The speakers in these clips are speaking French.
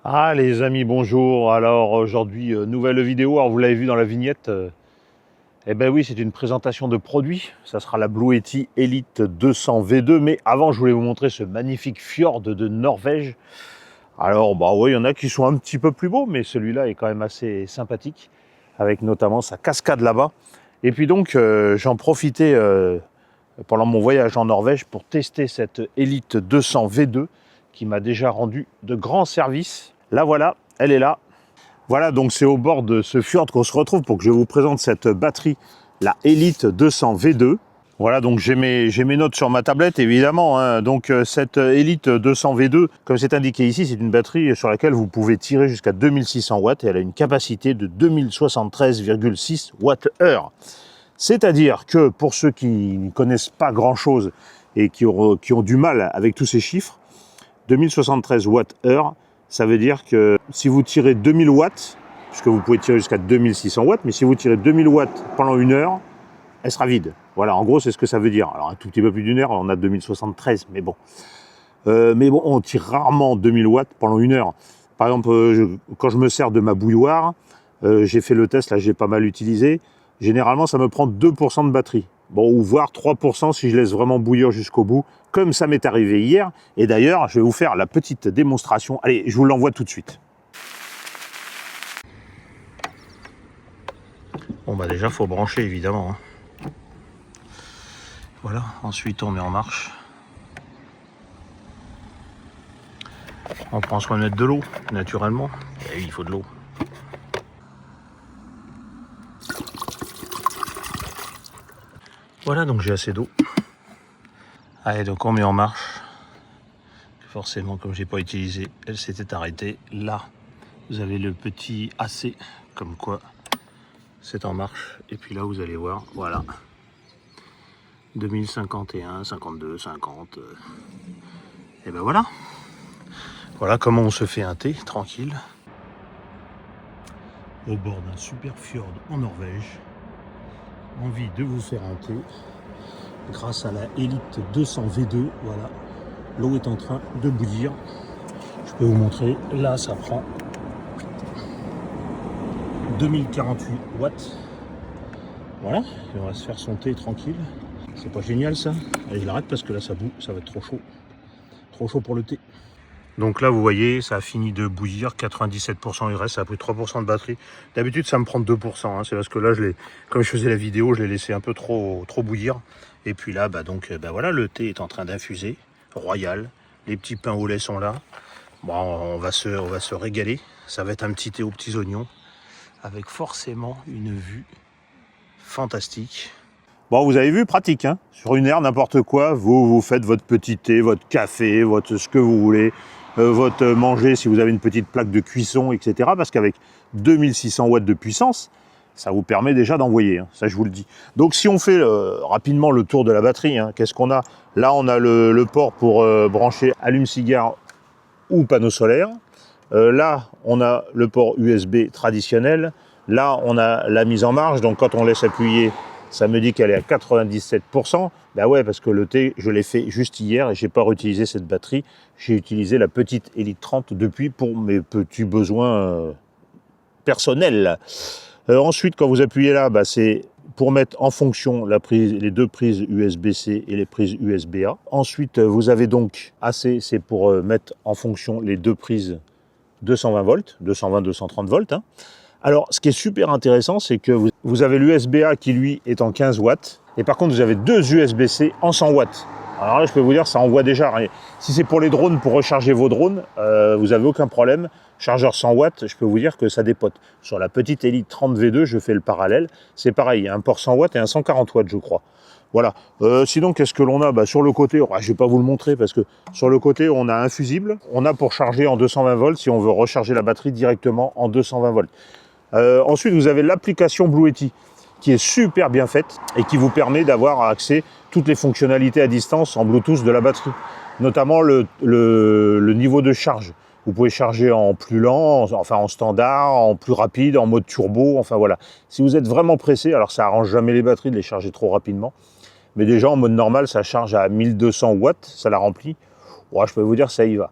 Ah les amis, bonjour. Alors aujourd'hui, nouvelle vidéo. Alors vous l'avez vu dans la vignette. Eh ben oui, c'est une présentation de produit. Ça sera la Blue Yeti Elite 200 V2. Mais avant, je voulais vous montrer ce magnifique fjord de Norvège. Alors bah oui, il y en a qui sont un petit peu plus beaux, mais celui-là est quand même assez sympathique, avec notamment sa cascade là-bas. Et puis donc, j'en profitais pendant mon voyage en Norvège pour tester cette Elite 200 V2 qui m'a déjà rendu de grands services. Là voilà, elle est là. Voilà, donc c'est au bord de ce fjord qu'on se retrouve pour que je vous présente cette batterie, la Elite 200 V2. Voilà, donc j'ai mes notes sur ma tablette, évidemment. Hein. Donc cette Elite 200 V2, comme c'est indiqué ici, c'est une batterie sur laquelle vous pouvez tirer jusqu'à 2600 watts et elle a une capacité de 2073,6 Wh. C'est-à-dire que pour ceux qui ne connaissent pas grand-chose et qui ont du mal avec tous ces chiffres, 2073 Wh, ça veut dire que si vous tirez 2000 watts, puisque vous pouvez tirer jusqu'à 2600 watts, mais si vous tirez 2000 watts pendant une heure, elle sera vide. Voilà, en gros, c'est ce que ça veut dire. Alors, un tout petit peu plus d'une heure, on a 2073, mais bon. On tire rarement 2000 watts pendant une heure. Par exemple, quand je me sers de ma bouilloire, j'ai fait le test, là, j'ai pas mal utilisé. Généralement, ça me prend 2% de batterie. Bon, ou voire 3% si je laisse vraiment bouillir jusqu'au bout, comme ça m'est arrivé hier. Et d'ailleurs, je vais vous faire la petite démonstration. Allez, je vous l'envoie tout de suite. Bon, bah déjà, il faut brancher, évidemment. Voilà, ensuite on met en marche. On prend soin de mettre de l'eau, naturellement. Et oui, il faut de l'eau. Voilà, donc j'ai assez d'eau. Allez, donc on met en marche. Forcément, comme j'ai pas utilisé, elle s'était arrêtée. Là, vous avez le petit AC, comme quoi c'est en marche. Et puis là, vous allez voir, voilà. 2051, 52, 50. Et ben voilà. Voilà comment on se fait un thé, tranquille. Au bord d'un super fjord en Norvège. Envie de vous faire un thé. Grâce à la Elite 200 V2, voilà. L'eau est en train de bouillir. Je peux vous montrer. Là, ça prend 2048 watts. Voilà. Et on va se faire son thé tranquille. C'est pas génial ça? Allez, je l'arrête parce que là, ça bout. Ça va être trop chaud. Trop chaud pour le thé. Donc là, vous voyez, ça a fini de bouillir, 97%, il reste, ça a pris 3% de batterie. D'habitude, ça me prend 2%, hein, c'est parce que là, comme je faisais la vidéo, je l'ai laissé un peu trop bouillir. Et puis là, voilà, le thé est en train d'infuser, royal. Les petits pains au lait sont là. Bon, on va se régaler. Ça va être un petit thé aux petits oignons, avec forcément une vue fantastique. Bon, vous avez vu, pratique, hein. Sur une heure, n'importe quoi, vous faites votre petit thé, votre café, ce que vous voulez. Votre manger si vous avez une petite plaque de cuisson, etc. Parce qu'avec 2600 watts de puissance, ça vous permet déjà d'envoyer, hein, ça je vous le dis. Donc si on fait rapidement le tour de la batterie, hein, qu'est-ce qu'on a? Là on a le port pour brancher allume-cigare ou panneau solaire. Là on a le port USB traditionnel. Là on a la mise en marche, donc quand on laisse appuyer, ça me dit qu'elle est à 97%. Ben ouais, parce que le thé, je l'ai fait juste hier et j'ai pas réutilisé cette batterie. J'ai utilisé la petite Elite 30 depuis pour mes petits besoins personnels. Ensuite, quand vous appuyez là, c'est pour mettre en fonction les deux prises USB-C et les prises USB-A. Ensuite, vous avez donc AC, c'est pour mettre en fonction les deux prises 220 volts, 220-230 volts. Hein. Alors, ce qui est super intéressant, c'est que vous avez l'USB-A qui, lui, est en 15 watts. Et par contre, vous avez deux USB-C en 100 watts. Alors là, je peux vous dire, ça envoie déjà. Si c'est pour les drones, pour recharger vos drones, vous n'avez aucun problème. Chargeur 100 watts, je peux vous dire que ça dépote. Sur la petite Elite 30 V2, je fais le parallèle. C'est pareil, il y a un port 100 watts et un 140 watts, je crois. Voilà. Sinon, qu'est-ce que l'on a? Sur le côté, je ne vais pas vous le montrer parce que sur le côté, on a un fusible. On a pour charger en 220 volts si on veut recharger la batterie directement en 220 volts. Ensuite, vous avez l'application Blue Yeti qui est super bien faite et qui vous permet d'avoir accès à toutes les fonctionnalités à distance en Bluetooth de la batterie, notamment le niveau de charge. Vous pouvez charger en plus lent, enfin en standard, en plus rapide, en mode turbo, enfin voilà. Si vous êtes vraiment pressé, alors ça arrange jamais les batteries de les charger trop rapidement, mais déjà en mode normal, ça charge à 1200 watts, ça la remplit. Ouais, je peux vous dire, ça y va.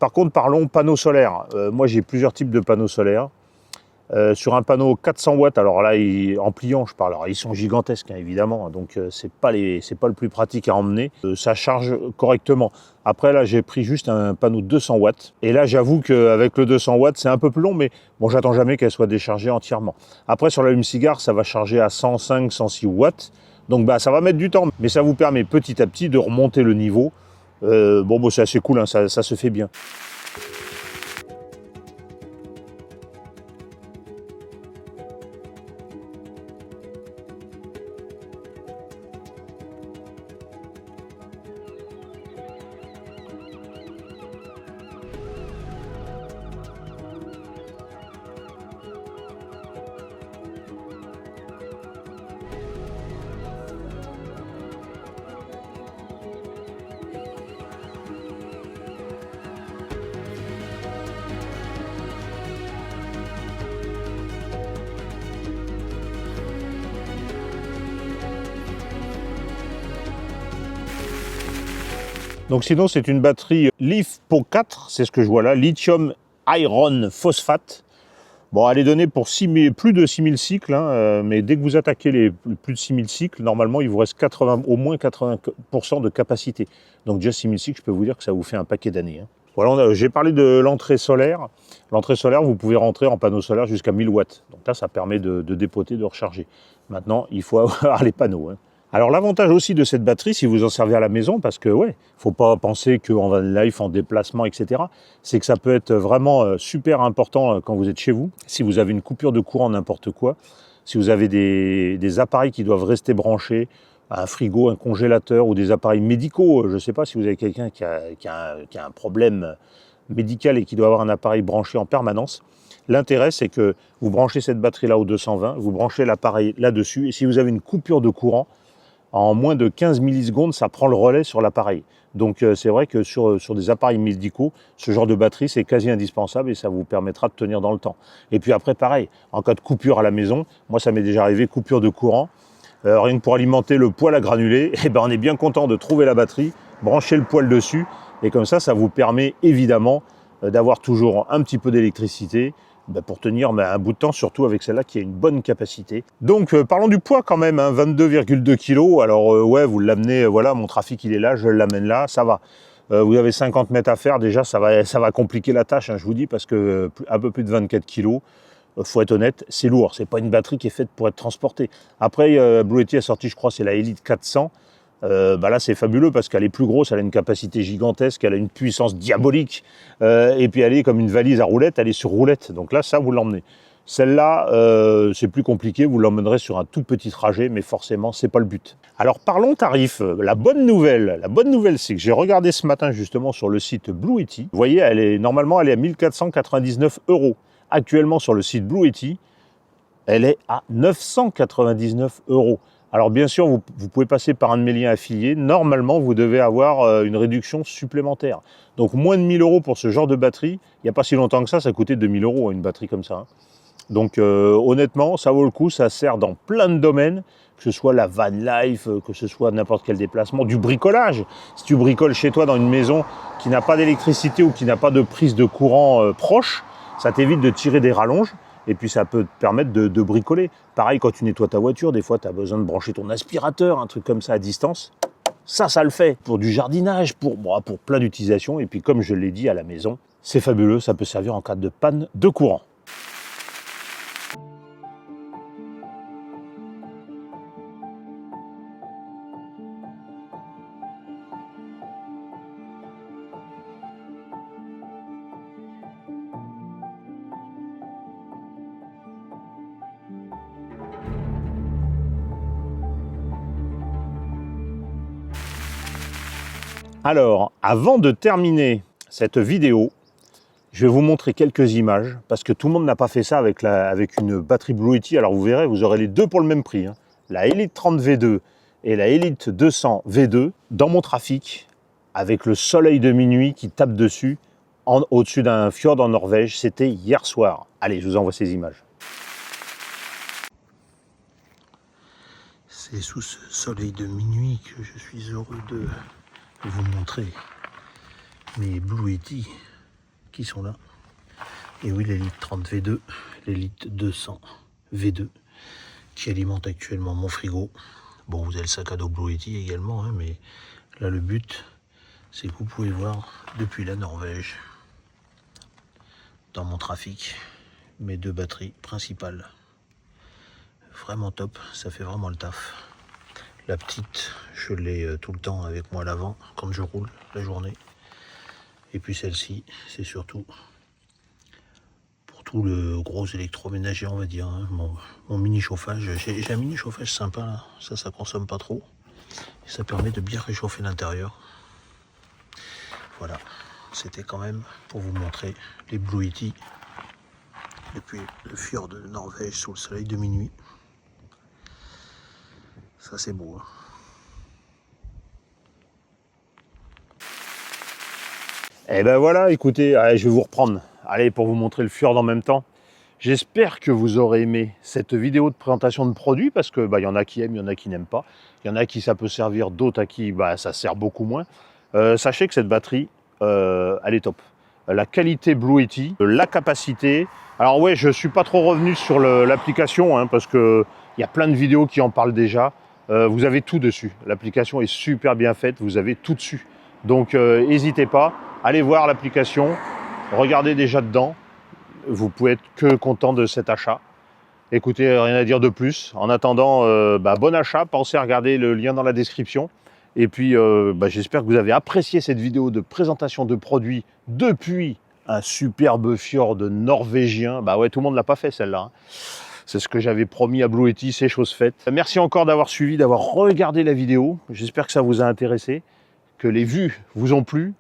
Par contre, parlons panneaux solaires. Moi, j'ai plusieurs types de panneaux solaires. Sur un panneau 400 watts, alors là, en pliant, je parle, alors, ils sont gigantesques, hein, évidemment, donc c'est pas le plus pratique à emmener. Ça charge correctement. Après, là, j'ai pris juste un panneau 200 watts. Et là, j'avoue qu'avec le 200 watts, c'est un peu plus long, mais bon, j'attends jamais qu'elle soit déchargée entièrement. Après, sur l'allume-cigare, ça va charger à 105, 106 watts. Donc, bah, ça va mettre du temps, mais ça vous permet petit à petit de remonter le niveau. Bon, c'est assez cool, hein, ça se fait bien. Donc sinon, c'est une batterie LiFePO4, c'est ce que je vois là, lithium iron phosphate. Bon, elle est donnée pour plus de 6000 cycles, hein, mais dès que vous attaquez les plus de 6000 cycles, normalement, il vous reste au moins 80% de capacité. Donc déjà 6000 cycles, je peux vous dire que ça vous fait un paquet d'années. Hein. Voilà, j'ai parlé de l'entrée solaire. L'entrée solaire, vous pouvez rentrer en panneau solaire jusqu'à 1000 watts. Donc là, ça permet de dépoter, de recharger. Maintenant, il faut avoir les panneaux. Hein. Alors l'avantage aussi de cette batterie, si vous en servez à la maison, parce que ouais, faut pas penser qu'en van life, en déplacement, etc., c'est que ça peut être vraiment super important quand vous êtes chez vous. Si vous avez une coupure de courant, n'importe quoi, si vous avez des appareils qui doivent rester branchés, un frigo, un congélateur ou des appareils médicaux, je ne sais pas si vous avez quelqu'un qui a un problème médical et qui doit avoir un appareil branché en permanence. L'intérêt, c'est que vous branchez cette batterie-là au 220, vous branchez l'appareil là-dessus, et si vous avez une coupure de courant, en moins de 15 millisecondes, ça prend le relais sur l'appareil. Donc c'est vrai que sur des appareils médicaux, ce genre de batterie, c'est quasi indispensable et ça vous permettra de tenir dans le temps. Et puis après, pareil, en cas de coupure à la maison, moi ça m'est déjà arrivé, coupure de courant, rien que pour alimenter le poêle à granulés, et ben on est bien content de trouver la batterie, brancher le poêle dessus, et comme ça vous permet évidemment d'avoir toujours un petit peu d'électricité, pour tenir un bout de temps, surtout avec celle-là qui a une bonne capacité. Donc parlons du poids quand même, hein, 22,2 kg. Alors ouais, vous l'amenez, voilà, mon trafic il est là, je l'amène là, ça va. Vous avez 50 mètres à faire, déjà ça va compliquer la tâche, hein, je vous dis, parce que un peu plus de 24 kg, faut être honnête, c'est lourd. C'est pas une batterie qui est faite pour être transportée. Après, Blue Yeti a sorti, je crois, c'est la Elite 400. Là c'est fabuleux parce qu'elle est plus grosse, elle a une capacité gigantesque, elle a une puissance diabolique, et puis elle est comme une valise à roulettes, elle est sur roulette, donc là ça vous l'emmenez. Celle-là c'est plus compliqué, vous l'emmènerez sur un tout petit trajet, mais forcément c'est pas le but. Alors parlons tarif. La bonne nouvelle c'est que j'ai regardé ce matin justement sur le site Blue Yeti. Vous voyez, normalement elle est à 1499 €. Actuellement sur le site Blue Yeti, elle est à 999 €. Alors bien sûr, vous pouvez passer par un de mes liens affiliés. Normalement, vous devez avoir une réduction supplémentaire. Donc moins de 1000 € pour ce genre de batterie. Il n'y a pas si longtemps que ça coûtait 2000 € une batterie comme ça. Hein. Donc honnêtement, ça vaut le coup. Ça sert dans plein de domaines, que ce soit la van life, que ce soit n'importe quel déplacement, du bricolage. Si tu bricoles chez toi dans une maison qui n'a pas d'électricité ou qui n'a pas de prise de courant proche, ça t'évite de tirer des rallonges. Et puis ça peut te permettre de bricoler. Pareil, quand tu nettoies ta voiture, des fois tu as besoin de brancher ton aspirateur, un truc comme ça à distance. Ça le fait. Pour du jardinage, pour plein d'utilisations. Et puis comme je l'ai dit à la maison, c'est fabuleux, ça peut servir en cas de panne de courant. Alors, avant de terminer cette vidéo, je vais vous montrer quelques images, parce que tout le monde n'a pas fait ça avec une batterie Blue Yeti. Alors vous verrez, vous aurez les deux pour le même prix. Hein. La Elite 30 V2 et la Elite 200 V2 dans mon trafic, avec le soleil de minuit qui tape dessus, au-dessus d'un fjord en Norvège. C'était hier soir. Allez, je vous envoie ces images. C'est sous ce soleil de minuit que je suis heureux de vous montrer mes Blue Yeti qui sont là. Et oui, l'Elite 30 V2, l'Elite 200 V2 qui alimente actuellement mon frigo. Bon, vous avez le sac à dos Blue Yeti également, hein, mais là le but c'est que vous pouvez voir depuis la Norvège, dans mon trafic, mes 2 batteries principales. Vraiment top, ça fait vraiment le taf. La petite, je l'ai tout le temps avec moi à l'avant quand je roule la journée. Et puis celle-ci, c'est surtout pour tout le gros électroménager, on va dire. Hein. Mon mini chauffage, j'ai un mini chauffage sympa, là. Ça consomme pas trop. Et ça permet de bien réchauffer l'intérieur. Voilà, c'était quand même pour vous montrer les Blue Yeti. Et puis le fjord de Norvège sous le soleil de minuit. Ça c'est beau. Hein. Et ben voilà, écoutez, allez, je vais vous reprendre. Allez, pour vous montrer le fjord en même temps. J'espère que vous aurez aimé cette vidéo de présentation de produits, parce que y en a qui aiment, il y en a qui n'aiment pas. Il y en a qui ça peut servir, d'autres à qui ça sert beaucoup moins. Sachez que cette batterie, elle est top. La qualité Blue Yeti, la capacité. Alors ouais, je ne suis pas trop revenu sur l'application, hein, parce qu'il y a plein de vidéos qui en parlent déjà. Vous avez tout dessus. L'application est super bien faite, vous avez tout dessus. Donc n'hésitez pas, allez voir l'application, regardez déjà dedans. Vous pouvez être que content de cet achat. Écoutez, rien à dire de plus. En attendant, bon achat. Pensez à regarder le lien dans la description. Et puis, j'espère que vous avez apprécié cette vidéo de présentation de produits depuis un superbe fjord norvégien. Bah ouais, tout le monde ne l'a pas fait celle-là. Hein. C'est ce que j'avais promis à Blue Yeti, c'est chose faite. Merci encore d'avoir suivi, d'avoir regardé la vidéo. J'espère que ça vous a intéressé, que les vues vous ont plu.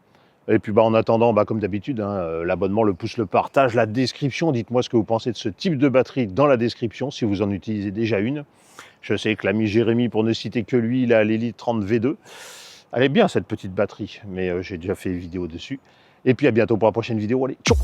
Et puis en attendant, comme d'habitude, hein, l'abonnement, le pouce, le partage, la description. Dites-moi ce que vous pensez de ce type de batterie dans la description, si vous en utilisez déjà une. Je sais que l'ami Jérémy, pour ne citer que lui, il a l'Elite 30 V2. Elle est bien cette petite batterie, mais j'ai déjà fait une vidéo dessus. Et puis à bientôt pour la prochaine vidéo. Allez, ciao!